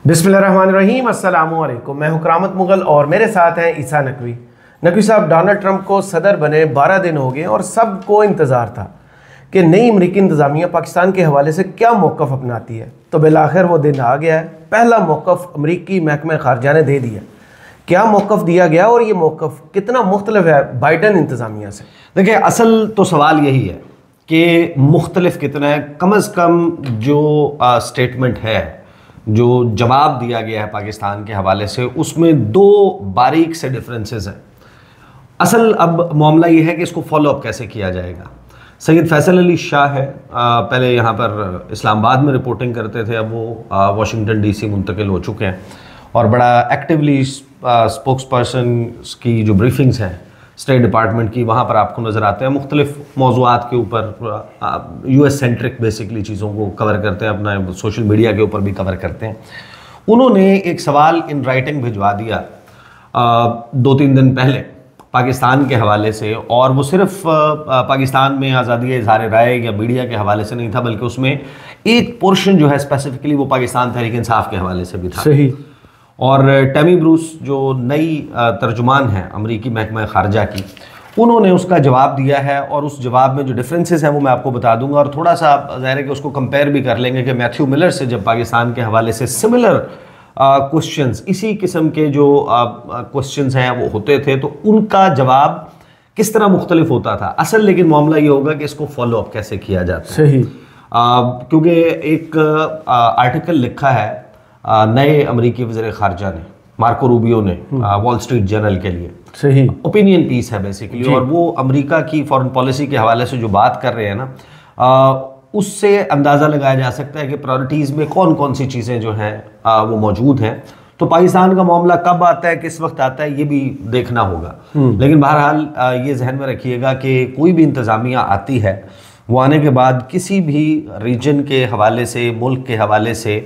बिस्मिल्लाहिर्रहमानिर्रहीम, अस्सलामु अलैकुम। मैं हूं करामत मुगल और मेरे साथ हैं ईसा नकवी। नकवी साहब, डोनाल्ड ट्रंप को सदर बने 12 दिन हो गए और सबको इंतज़ार था कि नई अमरीकी इंतज़ामिया पाकिस्तान के हवाले से क्या मौक़िफ़ अपनाती है। तो बिलाखिर वो दिन आ गया है। पहला मौक़िफ़ अमरीकी महकमा ख़ारजा ने दे दिया। क्या मौक़िफ़ दिया गया और ये मौक़िफ़ कितना मुख्तलिफ है बाइडन इंतज़ामिया से? देखिए, असल तो सवाल यही है कि मुख्तलिफ कितना है। कम अज़ कम जो स्टेटमेंट है, जो जवाब दिया गया है पाकिस्तान के हवाले से, उसमें दो बारीक से डिफरेंसेस हैं। असल अब मामला ये है कि इसको फॉलो अप कैसे किया जाएगा। सैयद फैसल अली शाह है, पहले यहाँ पर इस्लामाबाद में रिपोर्टिंग करते थे, अब वो वाशिंगटन डीसी मुंतकिल हो चुके हैं और बड़ा एक्टिवली स्पोक्स पर्सन की जो ब्रीफिंग्स हैं स्टेट डिपार्टमेंट की, वहाँ पर आपको नज़र आते हैं। मुख्तलिफ मौज़ूआत के ऊपर US सेंट्रिक बेसिकली चीज़ों को कवर करते हैं, अपना सोशल मीडिया के ऊपर भी कवर करते हैं। उन्होंने एक सवाल इन राइटिंग भिजवा दिया 2-3 दिन पहले पाकिस्तान के हवाले से, और वो सिर्फ पाकिस्तान में आज़ादी इज़हार राय या मीडिया के हवाले से नहीं था, बल्कि उसमें एक पोर्शन जो है स्पेसिफिकली वो पाकिस्तान तहरीक इंसाफ के हवाले से भी था। सही। और टैमी ब्रूस जो नई तर्जुमान है अमरीकी महकमा ख़ारजा की, उन्होंने उसका जवाब दिया है और उस जवाब में जो डिफरेंसेस हैं वो मैं आपको बता दूंगा, और थोड़ा सा ज़ाहिर है कि उसको कंपेयर भी कर लेंगे कि मैथ्यू मिलर से जब पाकिस्तान के हवाले से सिमिलर क्वेश्चंस, इसी किस्म के जो क्वेश्चंस हैं वो होते थे, तो उनका जवाब किस तरह मुख्तलिफ होता था। असल लेकिन मामला ये होगा कि इसको फॉलो अप कैसे किया जाता है। सही। क्योंकि एक आर्टिकल लिखा है नए अमरीकी वज़ीर ख़ारजा ने, मार्को रूबियो ने, वॉल स्ट्रीट जर्नल के लिए। सही। ओपिनियन पीस है बेसिकली, और वो अमेरिका की फॉरेन पॉलिसी के हवाले से जो बात कर रहे हैं ना, उससे अंदाज़ा लगाया जा सकता है कि प्रायोरिटीज़ में कौन कौन सी चीज़ें जो हैं वो मौजूद हैं। तो पाकिस्तान का मामला कब आता है, किस वक्त आता है, ये भी देखना होगा। लेकिन बहरहाल ये जहन में रखिएगा कि कोई भी इंतज़ामिया आती है, वो आने के बाद किसी भी रीजन के हवाले से, मुल्क के हवाले से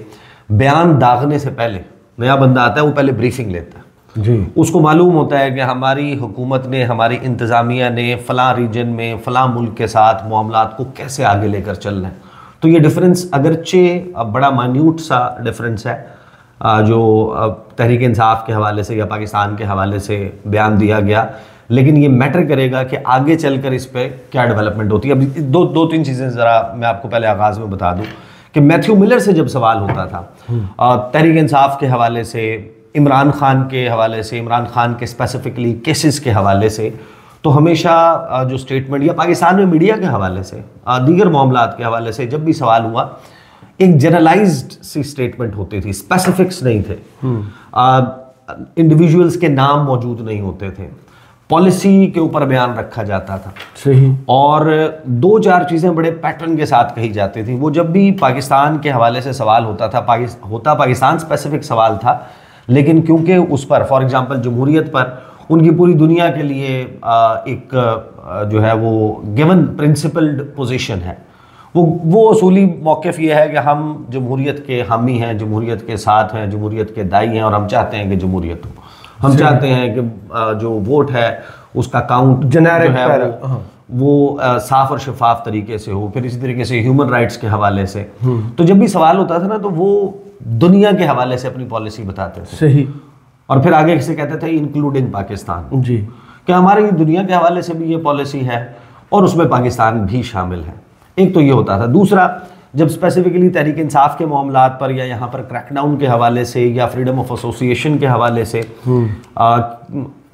बयान दागने से पहले, नया बंदा आता है वो पहले ब्रीफिंग लेता है जी। उसको मालूम होता है कि हमारी हुकूमत ने, हमारी इंतज़ामिया ने फ़लाँ रीजन में फ़लाँ मुल्क के साथ मामलात को कैसे आगे लेकर चलना है। तो ये डिफरेंस अगरचे बड़ा मान्यूट सा डिफरेंस है जो तहरीक इंसाफ के हवाले से या पाकिस्तान के हवाले से बयान दिया गया, लेकिन ये मैटर करेगा कि आगे चलकर इस पर क्या डेवलपमेंट होती है। अब दो तीन चीज़ें ज़रा मैं आपको पहले आगाज़ में बता दूँ कि मैथ्यू मिलर से जब सवाल होता था तहरीक इंसाफ के हवाले से, इमरान खान के हवाले से, इमरान खान के स्पेसिफिकली केसेस के हवाले से, तो हमेशा जो स्टेटमेंट या पाकिस्तान में मीडिया के हवाले से, दीगर मामलात के हवाले से जब भी सवाल हुआ, एक जनरलाइज्ड सी स्टेटमेंट होती थी, स्पेसिफिक्स नहीं थे, इंडिविजुअल्स के नाम मौजूद नहीं होते थे, पॉलिसी के ऊपर बयान रखा जाता था। सही। और 2-4 चीज़ें बड़े पैटर्न के साथ कही जाती थी। वो जब भी पाकिस्तान के हवाले से सवाल होता था, पाकिस्तान स्पेसिफिक सवाल था, लेकिन क्योंकि उस पर, फॉर एग्जांपल जमहूरियत पर, उनकी पूरी दुनिया के लिए एक जो है वो गिवन प्रिंसिपल्ड पोजीशन है। वो असूली मौक़िफ़ ये है कि हम जमहूरियत के हामी हैं, जमहूरियत के साथ हैं, जमहूरियत के दाई हैं, और हम चाहते हैं कि जमहूरियत हो। हम चाहते हैं कि जो वोट है उसका काउंट जेनेरिक जो है वो साफ और शफाफ तरीके से हो। फिर इसी तरीके से ह्यूमन राइट्स के हवाले से, तो जब भी सवाल होता था ना, तो वो दुनिया के हवाले से अपनी पॉलिसी बताते थे। सही। और फिर आगे से कहते थे इंक्लूडिंग पाकिस्तान, जी, कि हमारी दुनिया के हवाले से भी ये पॉलिसी है और उसमें पाकिस्तान भी शामिल है। एक तो ये होता था। दूसरा, जब स्पेसिफिकली तहरीक इंसाफ के मामलात पर या यहाँ पर क्रैकडाउन के हवाले से या फ्रीडम ऑफ एसोसिएशन के हवाले से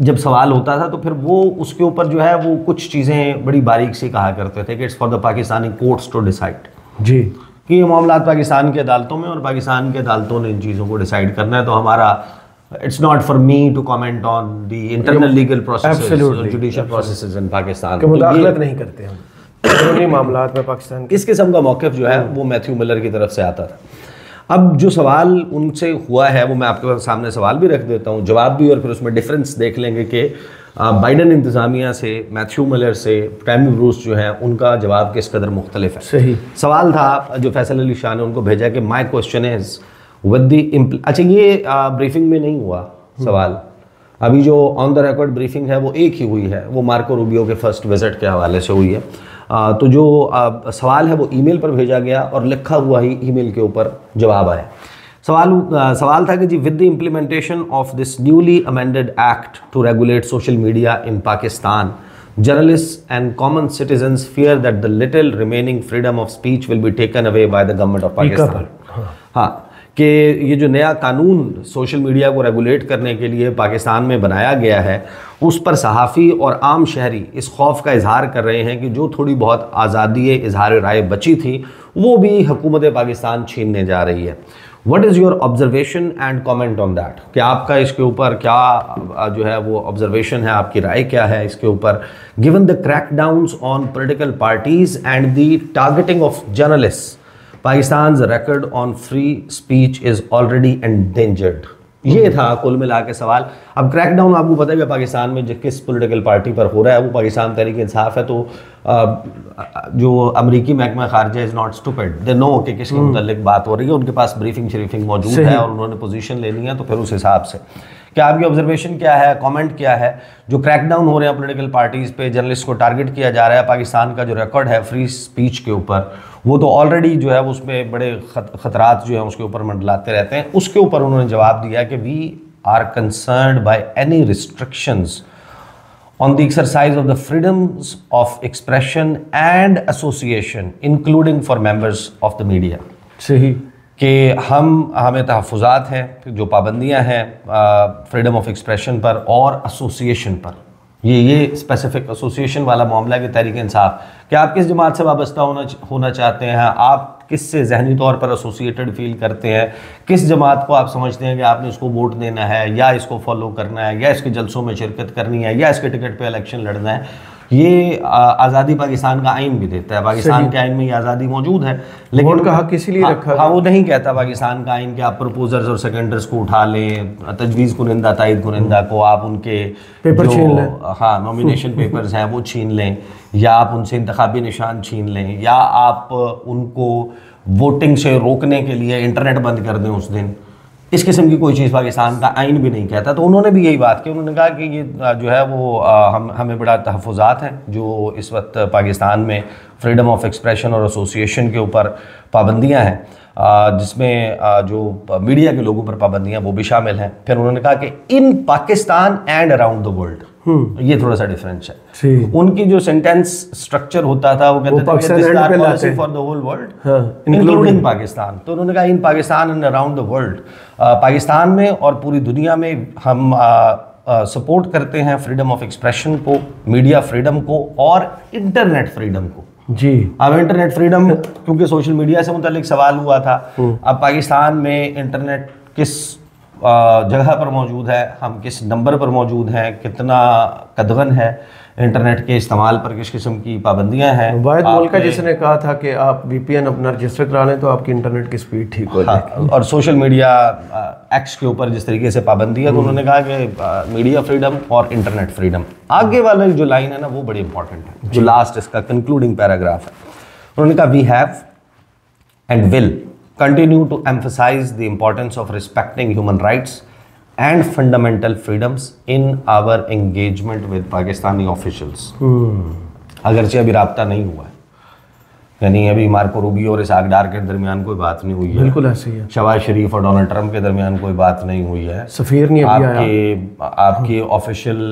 जब सवाल होता था, तो फिर वो उसके ऊपर जो है वो कुछ चीज़ें बड़ी बारीक से कहा करते थे कि it's for the Pakistani courts to decide, जी, कि ये मामलात पाकिस्तान की अदालतों में, और पाकिस्तान की अदालतों ने इन चीज़ों को डिसाइड करना है। तो हमारा it's not for me to comment on the internal legal processes, judicial processes in Pakistan, कि मुदाखलत नहीं करते हम कानूनी मामलात में पाकिस्तान। इस किस्म का मौक़िफ़ जो है वो मैथ्यू मिलर की तरफ से आता था। अब जो सवाल उनसे हुआ है वो मैं आपके सामने सवाल भी रख देता हूँ, जवाब भी, और फिर उसमें डिफरेंस देख लेंगे कि बाइडन इंतज़ामिया से, मैथ्यू मिलर से, टैमी ब्रूस जो है उनका जवाब किस कदर मुख्तलिफ है। सही। सवाल था जो फैसल अली शाह ने उनको भेजा कि my question is with the अच्छा, ये ब्रीफिंग में नहीं हुआ सवाल, अभी जो ऑन द रिकॉर्ड ब्रीफिंग है वो एक ही हुई है, वो मार्को रूबियो के फर्स्ट विजिट के हवाले से हुई है। तो जो सवाल है वो ईमेल पर भेजा गया और लिखा हुआ ही ईमेल के ऊपर जवाब आया। सवाल था कि जी with the implementation of this newly amended act to regulate social media in Pakistan, journalists and common citizens fear that the little remaining freedom of speech will be taken away by the government of Pakistan. हाँ, कि ये जो नया कानून social media को regulate करने के लिए पाकिस्तान में बनाया गया है, उस पर सहाफ़ी और आम शहरी इस खौफ का इजहार कर रहे हैं कि जो थोड़ी बहुत आज़ादी इजहार राय बची थी वो भी हुकूमत पाकिस्तान छीनने जा रही है। What is your observation and comment on that? क्या आपका इसके ऊपर क्या जो है वो ऑब्जर्वेशन है, आपकी राय क्या है इसके ऊपर? Given the crackdowns on political parties and the targeting of journalists, Pakistan's record on free speech is already endangered. ये था कुल मिला के सवाल। अब क्रैकडाउन आपको पता है कि पाकिस्तान में जो किस पॉलिटिकल पार्टी पर हो रहा है, वो पाकिस्तान तहरीक इंसाफ है। तो जो अमरीकी महकमा खारजा is not stupid, they know कि किसके मुतालिक बात हो रही है, उनके पास ब्रीफिंग शरीफिंग मौजूद है और उन्होंने पोजीशन लेनी है, तो फिर उस हिसाब से क्या आपकी ऑब्जर्वेशन क्या है, कमेंट क्या है? जो क्रैकडाउन हो रहे हैं पॉलिटिकल पार्टीज़ पे, जर्नलिस्ट को टारगेट किया जा रहा है, पाकिस्तान का जो रिकॉर्ड है फ्री स्पीच के ऊपर, वो तो ऑलरेडी जो है उसमें बड़े खतरात जो है उसके ऊपर मंडलाते रहते हैं। उसके ऊपर उन्होंने जवाब दिया कि we are concerned by any restrictions on the exercise of the freedoms of expression and association including for members of the media। सही कि हमें तहफ़्फ़ुज़ात हैं, जो पाबंदियां हैं फ्रीडम ऑफ एक्सप्रेशन पर और एसोसिएशन पर। ये स्पेसिफिक एसोसिएशन वाला मामला है कि तहरीक इंसाफ, कि आप किस जमात से वाबस्ता होना चाहते हैं, आप किससे ज़हनी तौर पर एसोसिएटेड फील करते हैं, किस जमात को आप समझते हैं कि आपने इसको वोट देना है या इसको फॉलो करना है या इसके जलसों में शिरकत करनी है या इसके टिकट पे इलेक्शन लड़ना है। ये आज़ादी पाकिस्तान का आइन भी देता है, पाकिस्तान के आइन में ये आज़ादी मौजूद है, लेकिन वोट का हक इसीलिए रखा हाँ, वो नहीं कहता पाकिस्तान का आइन कि आप प्रपोजर्स और सेकेंडर्स को उठा लें, तजवीज़ कुनिंदा ताइद कुनिंदा को आप उनके पेपर छीन लें, हाँ नॉमिनेशन पेपर्स हैं वो छीन लें, या आप उनसे इंतखाबी निशान छीन लें, या आप उनको वोटिंग से रोकने के लिए इंटरनेट बंद कर दें उस दिन। इस किस्म की कोई चीज़ पाकिस्तान का आइन भी नहीं कहता। तो उन्होंने भी यही बात की, उन्होंने कहा कि ये जो है वो हमें बड़ा तहफ़्फ़ुज़ात हैं जो इस वक्त पाकिस्तान में फ्रीडम ऑफ एक्सप्रेशन और एसोसिएशन के ऊपर पाबंदियां हैं, जिसमें जो मीडिया के लोगों पर पाबंदियां वो भी शामिल हैं। फिर उन्होंने कहा कि in Pakistan and around the world, ये थोड़ा सा डिफरेंस है। उनकी जो सेंटेंस स्ट्रक्चर होता था वो कहते थे for the whole world including Pakistan. तो उन्होंने कहा in Pakistan and around the world, Pakistan में और पूरी दुनिया में हम सपोर्ट करते हैं फ्रीडम ऑफ एक्सप्रेशन को, मीडिया फ्रीडम को और इंटरनेट फ्रीडम को। जी, अब इंटरनेट फ्रीडम क्योंकि सोशल मीडिया से मुतालिक सवाल हुआ था, अब पाकिस्तान में इंटरनेट किस जगह पर मौजूद है, हम किस नंबर पर मौजूद हैं, कितना कदगन है इंटरनेट के इस्तेमाल पर, किस किस्म की पाबंदियां हैं। वाहिद मुल्क जिसने कहा था कि आप VPN अपना रजिस्टर करा लें तो आपकी इंटरनेट की स्पीड ठीक हो जाएगी। और सोशल मीडिया एक्ट्स के ऊपर जिस तरीके से पाबंदी है, तो उन्होंने कहा कि मीडिया फ्रीडम और इंटरनेट फ्रीडम। आगे वाला जो लाइन है ना वो बड़ी इंपॉर्टेंट है, जो लास्ट इसका कंक्लूडिंग पैराग्राफ है। उन्होंने कहा we have and will continue to emphasize the importance of respecting human rights and fundamental freedoms in our engagement with Pakistani officials। अगरचे अभी राब्ता नहीं हुआ है, यानी अभी मार्को रूबियो और इसाक डार के दरमियान कोई बात नहीं हुई है, बिल्कुल ऐसे ही है। शहबाज शरीफ और डोनाल्ड ट्रंप के दरमियान कोई बात नहीं हुई है, सफ़ीर नहीं अभी आया। आपकी ऑफिशियल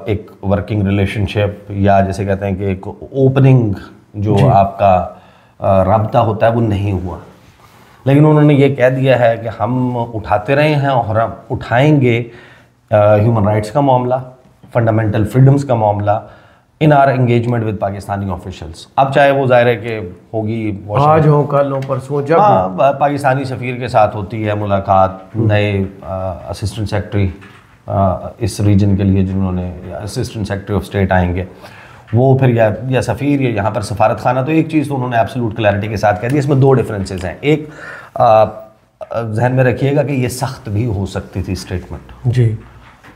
एक वर्किंग रिलेशनशिप या जैसे कहते हैं कि एक ओपनिंग जो आपका राब्ता होता है वो नहीं हुआ। लेकिन उन्होंने ये कह दिया है कि हम उठाते रहे हैं और हम उठाएंगे ह्यूमन राइट्स का मामला, फंडामेंटल फ्रीडम्स का मामला इन are engagement with Pakistani officials. अब चाहे वो जाहिर है कि होगी आज हो कल हो परसों, जब पाकिस्तानी सफ़ीर के साथ होती है मुलाकात, नए असिस्टेंट सेक्रेटरी इस रीजन के लिए जिन्होंने असिस्टेंट सेक्रेटरी ऑफ स्टेट आएंगे, वो फिर या सफ़ीर या यहाँ पर सफारत खाना। तो एक चीज़ तो उन्होंने एब्सोल्यूट क्लैरिटी के साथ कह दी। इसमें दो डिफरेंसेस हैं। एक जहन में रखिएगा कि ये सख्त भी हो सकती थी स्टेटमेंट जी,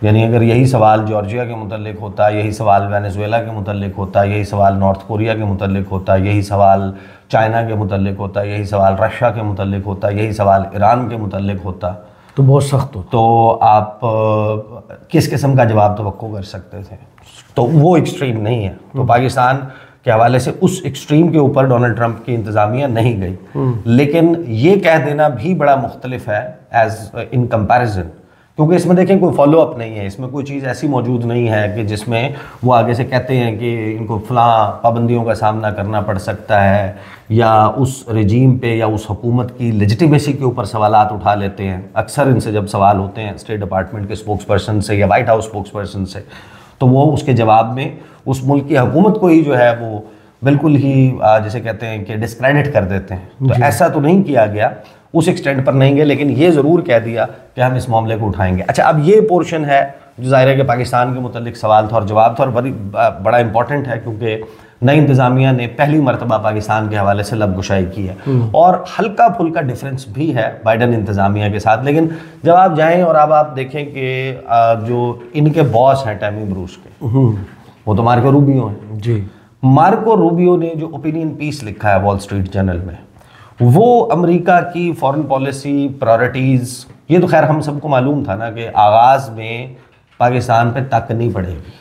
यानी अगर यही सवाल जॉर्जिया के मुतल्लिक होता, यही सवाल वेनेजुएला के मुतल्लिक होता, यही सवाल नॉर्थ कोरिया के मुतल्लिक होता, यही सवाल चाइना के मुतल्लिक होता, यही सवाल रशिया के मुतल्लिक होता, यही सवाल ईरान के मुतल्लिक होता, तो बहुत सख्त होता। तो आप किस किस्म का जवाब तवक्को कर सकते थे। तो वो एक्सट्रीम नहीं है। तो पाकिस्तान के हवाले से उस एक्सट्रीम के ऊपर डोनाल्ड ट्रंप की इंतज़ामिया नहीं गई, लेकिन ये कह देना भी बड़ा मुख्तलिफ है एज इन कंपैरिजन, क्योंकि इसमें देखें कोई फॉलो अप नहीं है, इसमें कोई चीज़ ऐसी मौजूद नहीं है कि जिसमें वो आगे से कहते हैं कि इनको फलां पाबंदियों का सामना करना पड़ सकता है, या उस रजीम पे या उस हुकूमत की लेजिटिमेसी के ऊपर सवालात उठा लेते हैं। अक्सर इनसे जब सवाल होते हैं स्टेट डिपार्टमेंट के स्पोक्स पर्सन से या वाइट हाउस स्पोक्स पर्सन से, तो वो उसके जवाब में उस मुल्क की हुकूमत को ही जो है वो बिल्कुल ही जैसे कहते हैं कि डिस्क्रेडिट कर देते हैं। तो ऐसा तो नहीं किया गया, उस एक्सटेंट पर नहीं गए, लेकिन ये ज़रूर कह दिया कि हम इस मामले को उठाएंगे। अच्छा, अब ये पोर्शन है जो ज़ाहिर है कि पाकिस्तान के मुतालिक सवाल था और जवाब था, और बड़ा इंपॉर्टेंट है क्योंकि नई इंतज़ामिया ने पहली मरतबा पाकिस्तान के हवाले से लबगुशाई की है, और हल्का फुल्का डिफरेंस भी है बाइडन इंतज़ामिया के साथ। लेकिन जब आप जाएँ और अब आप देखें कि जो इनके बॉस हैं टैमी ब्रूस के, वो तो मार्को रूबियो हैं जी। मार्को रूबियो ने जो ओपिनियन पीस लिखा है वॉल स्ट्रीट जर्नल में, वो अमेरिका की फॉरेन पॉलिसी प्रायोरिटीज़, ये तो खैर हम सबको मालूम था ना कि आगाज़ में पाकिस्तान पे तक नहीं पड़ेगी,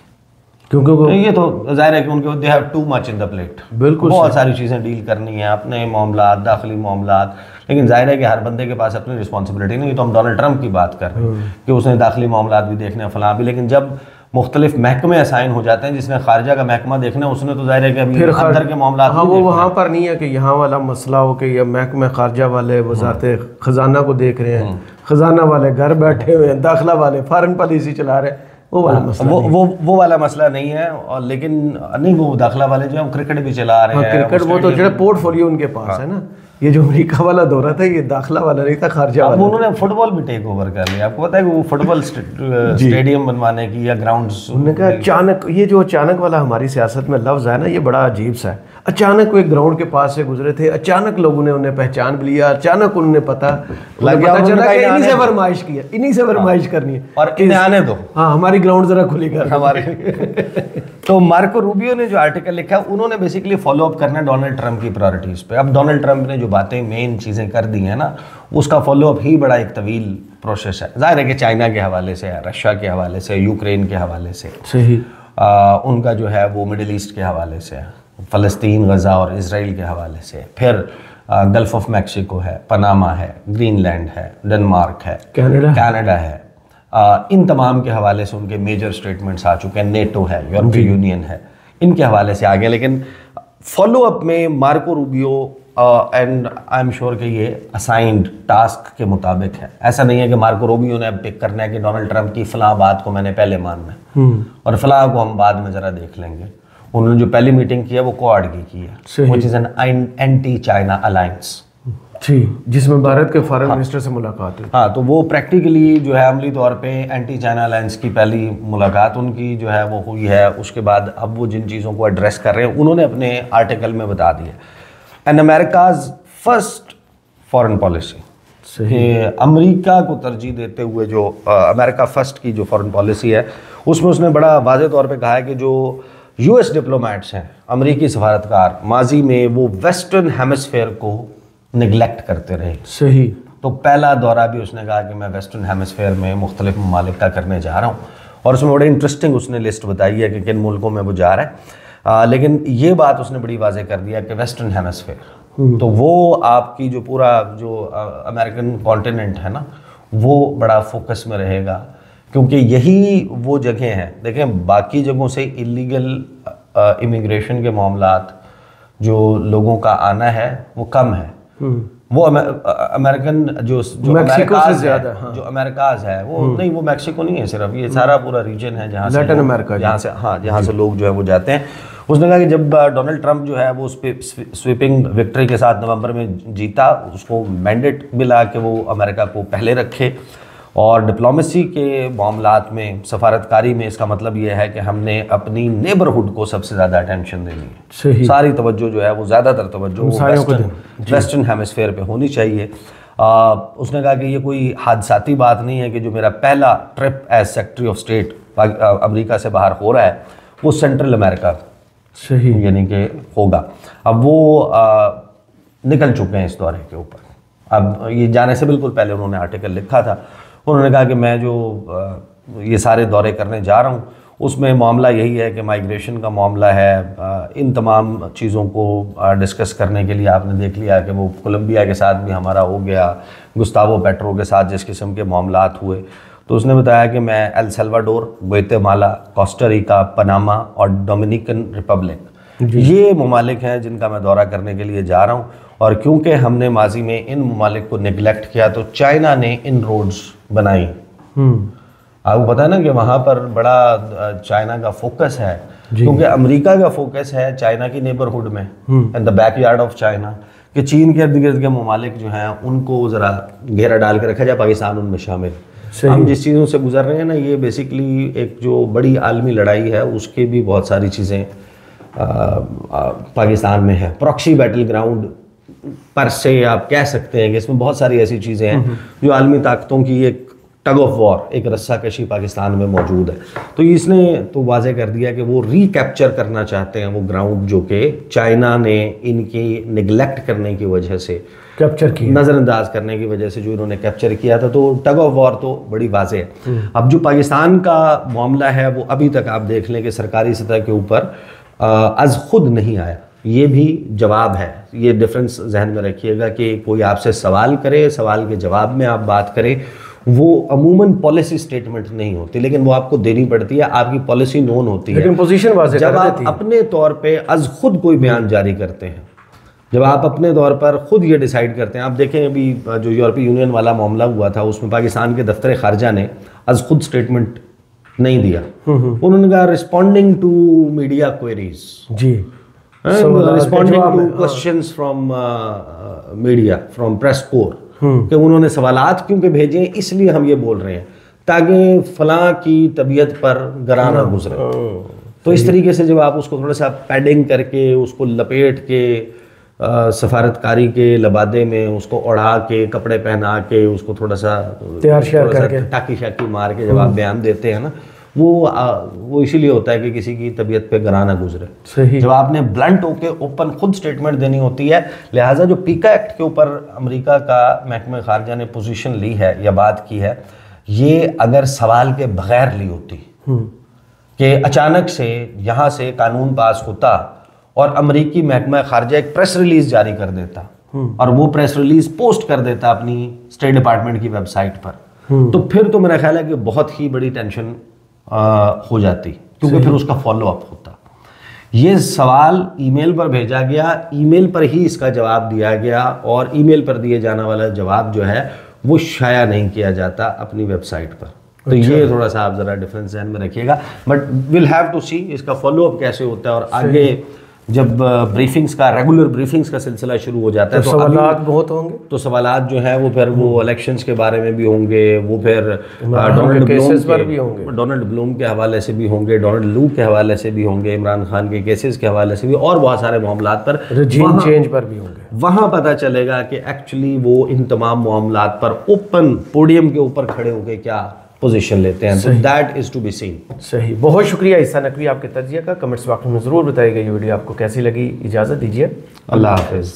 क्योंकि ये तो जाहिर है कि उनके they have too much in the plate, बिल्कुल बहुत सारी चीज़ें डील करनी है, अपने मामलात, दाखिली मामलात। लेकिन जाहिर है कि हर बंदे के पास अपनी रिस्पॉन्सिबिलिटी नहीं। तो हम डोनाल्ड ट्रंप की बात कर रहे हैं कि उसने दाखिली मामलात भी देखने हैं, फलां भी, लेकिन जब मुख्तलिफ महकमे असाइन हो जाते हैं, जिसने खारजा का महकमा देखना है, उसने तो जाहिर है कि अभी अंदर के मामला, हाँ, वो वहाँ पर नहीं है कि यहाँ वाला मसला हो कि ये महकमे खारजा वाले वजारत ख़जाना को देख रहे हैं, ख़जाना वाले घर बैठे हुए हैं, दाखिला वाले फॉरेन पॉलिसी चला रहे हैं, वो वाला मसला वो वाला मसला नहीं है। और लेकिन नहीं, वो दाखिला वाले जो है क्रिकेट भी चला रहे हैं, क्रिकेट वो तो जो पोर्टफोलियो उनके पास है ना। ये जो अमेरिका वाला दौरा था, ये दाखिला वाला नहीं था, खारजा वाला। उन्होंने फुटबॉल भी टेक ओवर कर लिया। आपको पता है कि वो फुटबॉल स्टेडियम बनवाने की या ग्राउंड्स, उन्होंने कहा अचानक, ये जो अचानक वाला हमारी सियासत में लफ्ज़ है ना, ये बड़ा अजीब सा है। अचानक वो एक ग्राउंड के पास से गुजरे थे, अचानक लोगों ने उन्हें पहचान भी लिया, अचानक उन्हें पता चला कि इन्हीं से फरमाइश की है, इन्हीं से फरमाइश करनी है और इन्हें आने दो, हाँ हमारी ग्राउंड जरा खुली कर हमारे। तो मार्को रूबियो ने जो आर्टिकल लिखा है, उन्होंने बेसिकली फॉलो अप करना है डोनाल्ड ट्रंप की प्रायोरिटीज़ पे। अब डोनाल्ड ट्रंप ने जो बातें मेन चीज़ें कर दी हैं ना, उसका फॉलो अप ही बड़ा एक तवील प्रोसेस है। जाहिर है कि चाइना के हवाले से है, रशिया के हवाले से, यूक्रेन के हवाले से, सही, उनका जो है वो मिडिल ईस्ट के हवाले से है, फ़लस्तीन, गज़ा और इसराइल के हवाले से, फिर गल्फ ऑफ मैक्सिको है, पनामा है, ग्रीनलैंड है, डेनमार्क है, कनाडा है। इन तमाम के हवाले से उनके मेजर स्टेटमेंट्स आ चुके हैं। नेटो है, यूरोपीय यूनियन है, इनके हवाले से आ गए। लेकिन फॉलो अप में Marco Rubio and I am sure कि ये असाइंड टास्क के मुताबिक है। ऐसा नहीं है कि मार्को रूबियो ने पिक करना है कि डोनाल्ड ट्रंप की फ़लाँ बात को मैंने पहले मानना है और फ़लाँ को हम बाद में ज़रा देख लेंगे। उन्होंने जो पहली मीटिंग की है वो क्वाड की है, which is an anti China alliance, जिसमें भारत के फॉरेन मिनिस्टर से मुलाकात हुई। हाँ, तो वो प्रैक्टिकली जो है अमली तौर पे एंटी चाइना अलायंस की पहली मुलाकात उनकी जो है वो हुई है। उसके बाद अब वो जिन चीज़ों को एड्रेस कर रहे हैं, उन्होंने अपने आर्टिकल में बता दिया। And America's first foreign policy, America को तरजीह देते हुए जो अमेरिका फर्स्ट की जो फॉरेन पॉलिसी है, उसमें उसने बड़ा वाज़ेह तौर पे कहा है कि जो यूएस डिप्लोमेट्स हैं, अमेरिकी सफारतकार, माजी में वो वेस्टर्न हेमिस्फेयर को निगलेक्ट करते रहे। सही। तो पहला दौरा भी उसने कहा कि मैं वेस्टर्न हेमिस्फेयर में मुख्तलिफ ममालिक का करने जा रहा हूँ, और उसमें बड़ी इंटरेस्टिंग उसने लिस्ट बताई है कि किन मुल्कों में वो जा रहा है। लेकिन ये बात उसने बड़ी वाज़ेह कर दिया कि वेस्टर्न हेमिस्फेयर, तो वो आपकी जो पूरा जो अमेरिकन कॉन्टिनेंट है ना, वो बड़ा फोकस में रहेगा, क्योंकि यही वो जगह हैं। देखें, बाकी जगहों से इलीगल इमिग्रेशन के मामलात, जो लोगों का आना है वो कम है। वो अमेरिकन जो मैक्सिको से ज़्यादा, हाँ। जो अमेरिकाज है वो नहीं, वो मैक्सिको नहीं है सिर्फ, ये सारा पूरा रीजन है जहाँ से लैटिन अमेरिका, जहाँ से, हाँ, जहाँ से लोग जो है वो जाते हैं। उसने कहा कि जब डोनाल्ड ट्रंप जो है वो उस पर स्वीपिंग विक्ट्री के साथ नवंबर में जीता, उसको मैंडेट मिला कि वो अमेरिका को पहले रखे, और डिप्लोमेसी के मामलात में, सफारतकारी में, इसका मतलब ये है कि हमने अपनी नेबरहुड को सबसे ज़्यादा अटेंशन देनी है। सारी तवज्जो जो है वो ज़्यादातर तवज्जो वेस्टर्न हेमिस्फेयर पे होनी चाहिए। उसने कहा कि ये कोई हादसाती बात नहीं है कि जो मेरा पहला trip as secretary of state America से बाहर हो रहा है वो सेंट्रल अमेरिका यानी कि होगा। अब वो निकल चुके हैं इस दौरे के ऊपर। अब ये जाने से बिल्कुल पहले उन्होंने आर्टिकल लिखा था, उन्होंने कहा कि मैं जो ये सारे दौरे करने जा रहा हूँ उसमें मामला यही है कि माइग्रेशन का मामला है। इन तमाम चीज़ों को डिस्कस करने के लिए आपने देख लिया कि वो कोलंबिया के साथ भी हमारा हो गया, गुस्तावो पेट्रो के साथ जिस किस्म के मामलात हुए, तो उसने बताया कि मैं El Salvador, Guatemala, Costa Rica, Panama और डोमिनिकन रिपब्लिक, ये ममालिक हैं जिनका मैं दौरा करने के लिए जा रहा हूँ। और क्योंकि हमने माजी में इन ममालिक को निगलेक्ट किया तो चाइना ने इन रोड्स बनाई। आपको पता है ना कि वहाँ पर बड़ा चाइना का फोकस है, क्योंकि अमेरिका का फोकस है चाइना की नेबरहुड में, in the backyard of China, कि चीन के इर्द गिर्द के ममालिक जो हैं उनको ज़रा घेरा डाल के रखा जाए, पाकिस्तान उनमें शामिल। हम जिस चीज़ों से गुजर रहे हैं ना, ये बेसिकली एक जो बड़ी आलमी लड़ाई है उसके भी बहुत सारी चीज़ें पाकिस्तान में है। प्रॉक्सी बैटल ग्राउंड पर से आप कह सकते हैं कि इसमें बहुत सारी ऐसी चीज़ें हैं जो आलमी ताकतों की एक टग ऑफ वॉर, एक रस्साकशी पाकिस्तान में मौजूद है। तो इसने तो वाज़े कर दिया कि वो रिकैप्चर करना चाहते हैं वो ग्राउंड जो कि चाइना ने इनकी निगलेक्ट करने की वजह से कैप्चर किया, नज़रअंदाज करने की वजह से जो इन्होंने कैप्चर किया था। तो टग ऑफ वॉर तो बड़ी वाज़े है। अब जो पाकिस्तान का मामला है वो अभी तक आप देख लें कि सरकारी सतह के ऊपर अज खुद नहीं आया। ये भी जवाब है, ये डिफरेंस जहन में रखिएगा कि कोई आपसे सवाल करे, सवाल के जवाब में आप बात करें, वो अमूमन पॉलिसी स्टेटमेंट नहीं होती, लेकिन वो आपको देनी पड़ती है, आपकी पॉलिसी नोन होती है, लेकिन पोजीशन वाज़ेह जब आप अपने तौर पे अज खुद कोई बयान जारी करते हैं, जब आप अपने तौर पर खुद ये डिसाइड करते हैं। आप देखें अभी जो यूरोपीय यूनियन वाला मामला हुआ था उसमें पाकिस्तान के दफ्तर खारजा ने अज खुद स्टेटमेंट नहीं दिया। उन्होंने कहा रिस्पॉन्डिंग टू मीडिया क्वेरीज, जी, responding to questions from media, from press corps, कि उन्होंने सवालात क्योंकि भेजे इसलिए हम ये बोल रहे हैं ताकि फलां की तबीयत पर गरा ना गुजरे। तो इस तरीके से जब आप उसको थोड़ा सा पैडिंग करके, उसको लपेट के, सफारतकारी के लबादे में उसको ओढ़ा के, कपड़े पहना के, उसको थोड़ा सा टाकी शाकी मार के जब आप बयान देते हैं ना, वो इसीलिए होता है कि किसी की तबीयत पे गरा ना गुजरे। सही। जब आपने ब्लंट होके ओपन खुद स्टेटमेंट देनी होती है, लिहाजा जो पीका एक्ट के ऊपर अमेरिका का महकमा खारजा ने पोजीशन ली है या बात की है, ये अगर सवाल के बगैर ली होती कि अचानक से यहाँ से कानून पास होता और अमेरिकी महकमा खारजा एक प्रेस रिलीज जारी कर देता और वो प्रेस रिलीज पोस्ट कर देता अपनी स्टेट डिपार्टमेंट की वेबसाइट पर, तो फिर तो मेरा ख्याल है कि बहुत ही बड़ी टेंशन हो जाती, क्योंकि फिर उसका फॉलो अप होता। ये सवाल ईमेल पर भेजा गया, ईमेल पर ही इसका जवाब दिया गया और ईमेल पर दिए जाने वाला जवाब जो है वो शाया नहीं किया जाता अपनी वेबसाइट पर। तो ये थोड़ा सा आप ज़रा डिफरेंस ध्यान में रखिएगा, बट विल हैव टू सी इसका फॉलो अप कैसे होता है। और आगे जब ब्रीफिंग्स का, रेगुलर ब्रीफिंग्स का सिलसिला शुरू हो जाता है तो सवालात बहुत होंगे, तो सवालात जो है वो फिर वो इलेक्शंस के बारे में भी होंगे, वो फिर डोनाल्ड ब्लूम के हवाले से भी होंगे, डोनाल्ड लू के हवाले से भी होंगे, इमरान खान के केसेस के हवाले से भी, और बहुत सारे मामलात पर, रजीम चेंज पर भी होंगे। वहाँ पता चलेगा कि एक्चुअली वो इन तमाम मामलात पर ओपन पोडियम के ऊपर खड़े होकर क्या पोजीशन लेते हैं। तो that is to be seen. सही, बहुत शुक्रिया ईसा नकवी आपके तज्जिया का। कमेंट्स बॉक्स में ज़रूर बताइएगा ये वीडियो आपको कैसी लगी। इजाज़त दीजिए, अल्लाह हाफिज़।